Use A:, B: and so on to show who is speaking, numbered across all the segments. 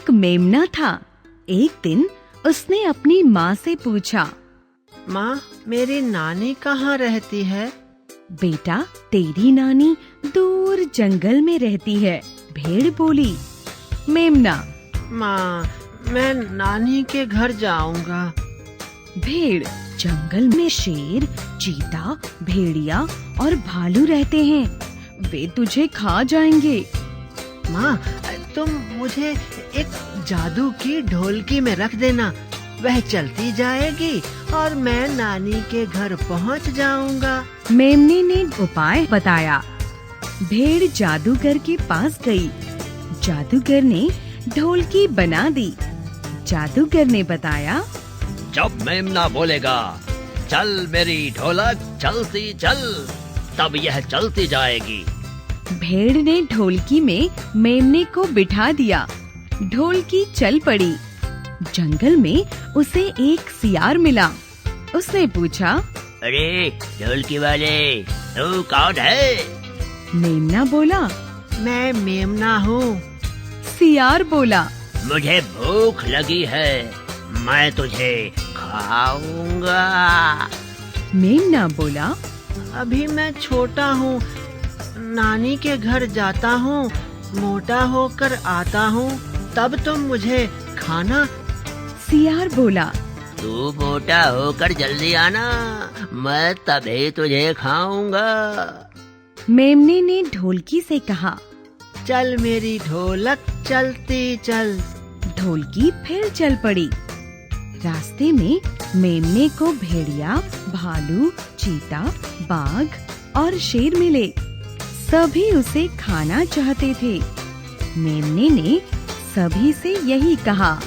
A: एक मेमना था। एक दिन उसने अपनी माँ से पूछा,
B: माँ, मेरी नानी कहाँ रहती है?
A: बेटा, तेरी नानी दूर जंगल में रहती है, भेड़ बोली। मेमना,
B: माँ, मैं नानी के घर जाऊंगा।
A: भेड़, जंगल में शेर, चीता, भेड़िया और भालू रहते हैं, वे तुझे खा जाएंगे।
B: माँ, तुम मुझे एक जादू की ढोलकी में रख देना, वह चलती जाएगी और मैं नानी के घर पहुँच जाऊंगा।
A: मेमने ने उपाय बताया। भेड़ जादूगर के पास गई। जादूगर ने ढोलकी बना दी। जादूगर ने बताया,
C: जब मेमना बोलेगा, चल मेरी ढोलक चलती चल, तब यह चलती जाएगी।
A: भेड़ ने ढोलकी में मेमने को बिठा दिया। ढोलकी चल पड़ी। जंगल में उसे एक सियार मिला। उसने पूछा,
C: अरे ढोलकी वाले, तू कौन है?
A: मेमना बोला,
B: मैं मेमना हूँ।
A: सियार बोला,
C: मुझे भूख लगी है, मैं तुझे खाऊंगा।
A: मेमना बोला,
B: अभी मैं छोटा हूँ, नानी के घर जाता हूँ, मोटा होकर आता हूँ, तब तुम मुझे खाना।
A: सियार बोला,
C: तू मोटा होकर जल्दी आना, मैं तभी तुझे खाऊंगा।
A: मेमने ने ढोलकी से कहा,
B: चल मेरी ढोलक चलती चल।
A: ढोलकी फिर चल पड़ी। रास्ते में मेमने को भेड़िया, भालू, चीता, बाघ और शेर मिले। सभी उसे खाना चाहते थे। मेमने ने सभी से यही कहा,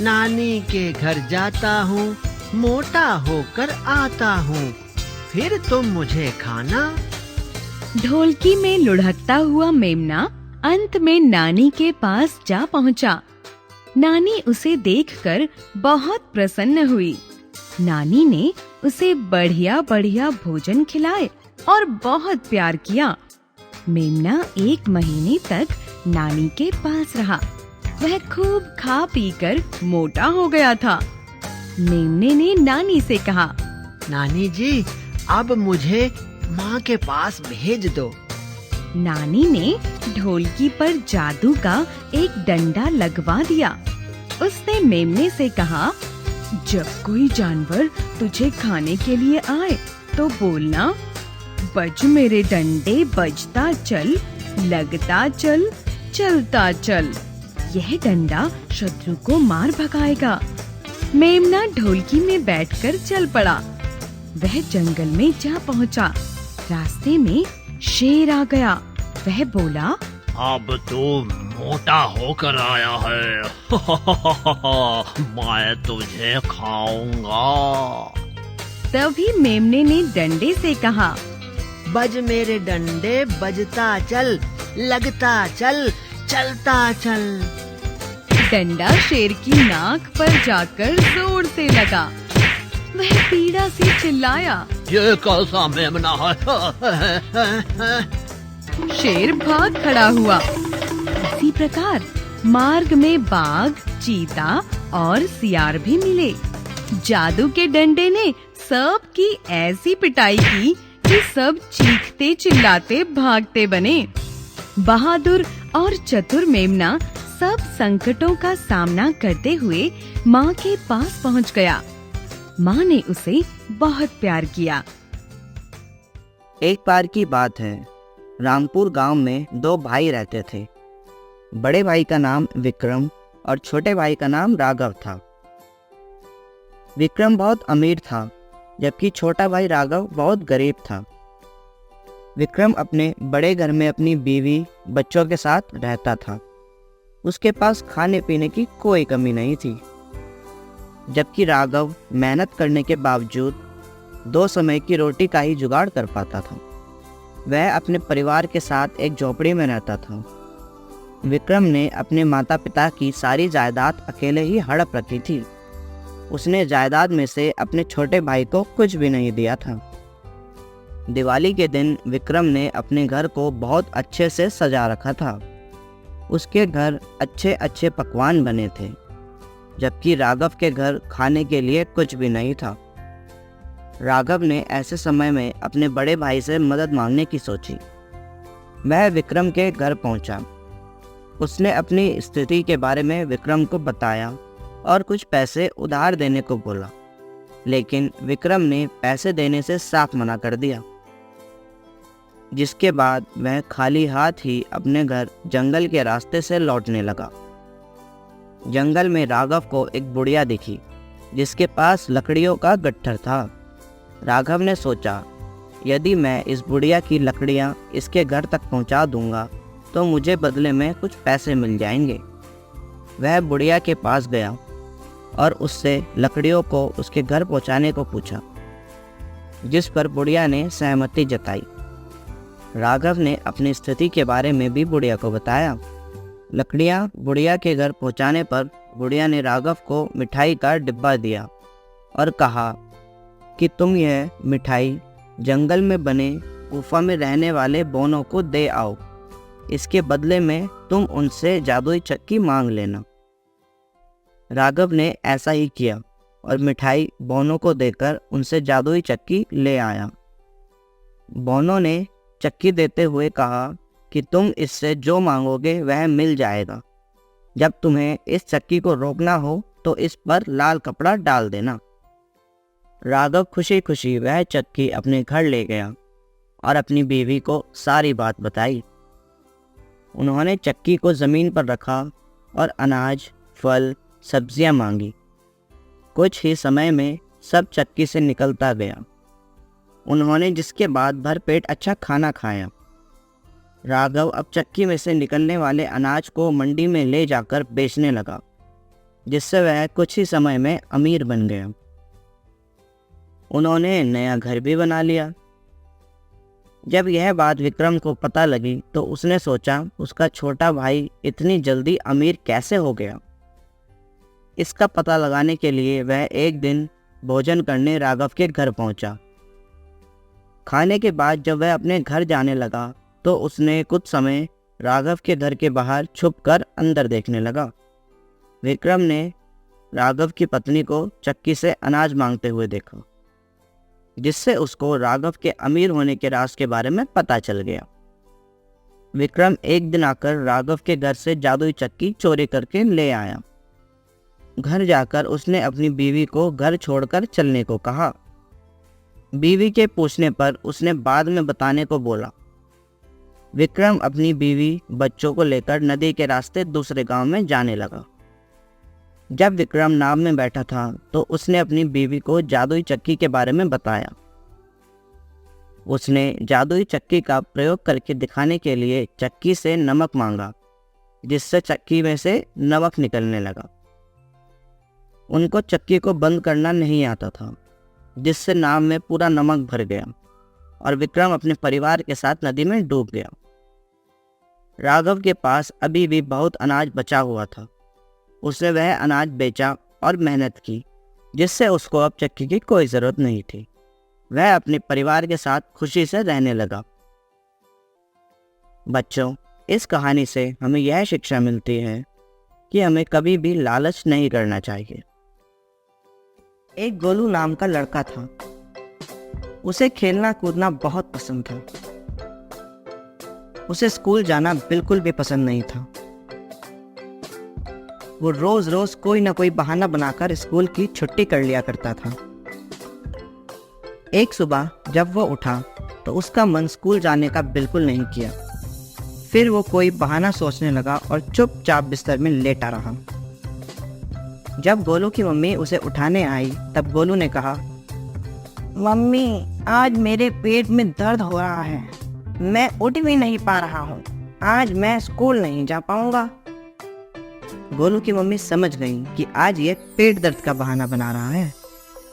B: नानी के घर जाता हूँ, मोटा होकर आता हूँ, फिर तुम मुझे खाना।
A: ढोलकी में लुढ़कता हुआ मेमना अंत में नानी के पास जा पहुंचा। नानी उसे देखकर बहुत प्रसन्न हुई। नानी ने उसे बढ़िया बढ़िया भोजन खिलाए और बहुत प्यार किया। मेमना 1 महीने तक नानी के पास रहा। वह खूब खा पीकर मोटा हो गया था। मेमने ने नानी से कहा,
B: नानी जी, अब मुझे माँ के पास भेज दो।
A: नानी ने ढोलकी पर जादू का एक डंडा लगवा दिया। उसने मेमने से कहा, जब कोई जानवर तुझे खाने के लिए आए तो बोलना, बज मेरे डंडे बजता चल, लगता चल, चलता चल। यह डंडा शत्रु को मार भगाएगा। मेमना ढोलकी में बैठकर चल पड़ा। वह जंगल में जा पहुंचा। रास्ते में शेर आ गया। वह बोला,
C: अब तू मोटा होकर आया है, मैं तुझे खाऊंगा।
A: तभी मेमने ने डंडे से कहा,
B: बज मेरे डंडे बजता चल, लगता चल, चलता चल।
A: डंडा शेर की नाक पर जाकर जोर से लगा। वह पीड़ा से चिल्लाया,
C: ये कैसा मेमना है?
A: शेर भाग खड़ा हुआ। इसी प्रकार मार्ग में बाघ, चीता और सियार भी मिले। जादू के डंडे ने सब की ऐसी पिटाई की कि सब चीखते चिल्लाते भागते बने। बहादुर और चतुर मेमना सब संकटों का सामना करते हुए माँ के पास पहुँच गया। माँ ने उसे बहुत प्यार किया।
D: एक बार की बात है, रामपुर गांव में 2 भाई रहते थे। बड़े भाई का नाम विक्रम और छोटे भाई का नाम राघव था। विक्रम बहुत अमीर था, जबकि छोटा भाई राघव बहुत गरीब था। विक्रम अपने बड़े घर में अपनी बीवी, बच्चों के साथ रहता था। उसके पास खाने पीने की कोई कमी नहीं थी, जबकि राघव मेहनत करने के बावजूद 2 समय की रोटी का ही जुगाड़ कर पाता था। वह अपने परिवार के साथ एक झोपड़ी में रहता था। विक्रम ने अपने माता पिता की सारी जायदाद अकेले ही हड़प रखी थी। उसने जायदाद में से अपने छोटे भाई को कुछ भी नहीं दिया था। दिवाली के दिन विक्रम ने अपने घर को बहुत अच्छे से सजा रखा था। उसके घर अच्छे अच्छे पकवान बने थे, जबकि राघव के घर खाने के लिए कुछ भी नहीं था। राघव ने ऐसे समय में अपने बड़े भाई से मदद मांगने की सोची। वह विक्रम के घर पहुंचा। उसने अपनी स्थिति के बारे में विक्रम को बताया और कुछ पैसे उधार देने को बोला, लेकिन विक्रम ने पैसे देने से साफ मना कर दिया। जिसके बाद वह खाली हाथ ही अपने घर जंगल के रास्ते से लौटने लगा। जंगल में राघव को एक बुढ़िया दिखी जिसके पास लकड़ियों का गट्ठर था। राघव ने सोचा, यदि मैं इस बुढ़िया की लकड़ियाँ इसके घर तक पहुँचा दूंगा तो मुझे बदले में कुछ पैसे मिल जाएंगे। वह बुढ़िया के पास गया और उससे लकड़ियों को उसके घर पहुँचाने को पूछा, जिस पर बुढ़िया ने सहमति जताई। राघव ने अपनी स्थिति के बारे में भी बुढ़िया को बताया। लकड़ियाँ बुढ़िया के घर पहुँचाने पर बुढ़िया ने राघव को मिठाई का डिब्बा दिया और कहा कि तुम यह मिठाई जंगल में बने गुफा में रहने वाले बोनों को दे आओ। इसके बदले में तुम उनसे जादुई चक्की मांग लेना। राघव ने ऐसा ही किया और मिठाई बोनों को देकर उनसे जादुई चक्की ले आया। बोनों ने चक्की देते हुए कहा कि तुम इससे जो मांगोगे वह मिल जाएगा। जब तुम्हें इस चक्की को रोकना हो तो इस पर लाल कपड़ा डाल देना। राघव खुशी खुशी वह चक्की अपने घर ले गया और अपनी बीवी को सारी बात बताई। उन्होंने चक्की को ज़मीन पर रखा और अनाज, फल, सब्जियां मांगी। कुछ ही समय में सब चक्की से निकलता गया। उन्होंने जिसके बाद भरपेट अच्छा खाना खाया। राघव अब चक्की में से निकलने वाले अनाज को मंडी में ले जाकर बेचने लगा, जिससे वह कुछ ही समय में अमीर बन गया। उन्होंने नया घर भी बना लिया। जब यह बात विक्रम को पता लगी तो उसने सोचा, उसका छोटा भाई इतनी जल्दी अमीर कैसे हो गया। इसका पता लगाने के लिए वह एक दिन भोजन करने राघव के घर पहुंचा। खाने के बाद जब वह अपने घर जाने लगा तो उसने कुछ समय राघव के घर के बाहर छुपकर अंदर देखने लगा। विक्रम ने राघव की पत्नी को चक्की से अनाज मांगते हुए देखा, जिससे उसको राघव के अमीर होने के राज के बारे में पता चल गया। विक्रम एक दिन आकर राघव के घर से जादुई चक्की चोरी करके ले आया। घर जाकर उसने अपनी बीवी को घर छोड़कर चलने को कहा। बीवी के पूछने पर उसने बाद में बताने को बोला। विक्रम अपनी बीवी, बच्चों को लेकर नदी के रास्ते दूसरे गांव में जाने लगा। जब विक्रम नाव में बैठा था तो उसने अपनी बीवी को जादुई चक्की के बारे में बताया। उसने जादुई चक्की का प्रयोग करके दिखाने के लिए चक्की से नमक मांगा, जिससे चक्की में से नमक निकलने लगा। उनको चक्की को बंद करना नहीं आता था, जिससे नाव में पूरा नमक भर गया और विक्रम अपने परिवार के साथ नदी में डूब गया। राघव के पास अभी भी बहुत अनाज बचा हुआ था। उसने वह अनाज बेचा और मेहनत की, जिससे उसको अब चक्की की कोई ज़रूरत नहीं थी। वह अपने परिवार के साथ खुशी से रहने लगा। बच्चों, इस कहानी से हमें यह शिक्षा मिलती है कि हमें कभी भी लालच नहीं करना चाहिए। एक गोलू नाम का लड़का था। उसे खेलना कूदना बहुत पसंद था। उसे स्कूल जाना बिल्कुल भी पसंद नहीं था। वो रोज रोज कोई ना कोई बहाना बनाकर स्कूल की छुट्टी कर लिया करता था। एक सुबह जब वो उठा तो उसका मन स्कूल जाने का बिल्कुल नहीं किया। फिर वो कोई बहाना सोचने लगा और चुपचाप बिस्तर में लेटा रहा। जब गोलू की मम्मी उसे उठाने आई तब गोलू ने कहा,
E: मम्मी, आज मेरे पेट में दर्द हो रहा है। मैं उठ भी नहीं पा रहा हूँ। आज मैं स्कूल नहीं जा पाऊंगा।
D: गोलू की मम्मी समझ गई कि आज ये पेट दर्द का बहाना बना रहा है।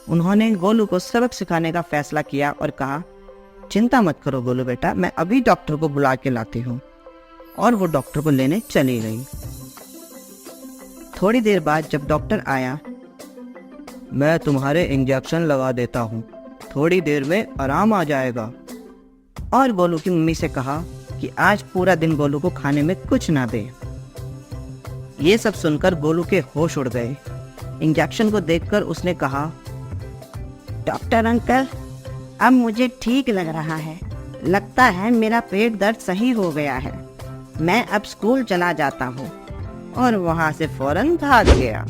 D: उन्होंने गोलू को सबक सिखाने का फैसला किया और कहा, चिंता मत करो गोलू बेटा, मैं अभी डॉक्टर को बुला के लाती हूँ। और वो डॉक्टर को लेने चली गई। थोड़ी देर बाद जब डॉक्टर आया, मैं तुम्हारे इंजेक्शन लगा देता हूँ, थोड़ी देर में आराम आ जाएगा। और गोलू की मम्मी से कहा कि आज पूरा दिन गोलू को खाने में कुछ ना दे। ये सब सुनकर गोलू के होश उड़ गए। इंजेक्शन को देखकर उसने कहा,
E: डॉक्टर अंकल, अब मुझे ठीक लग रहा है। लगता है मेरा पेट दर्द सही हो गया है। मैं अब स्कूल चला जाता हूँ। और वहाँ से फौरन भाग गया।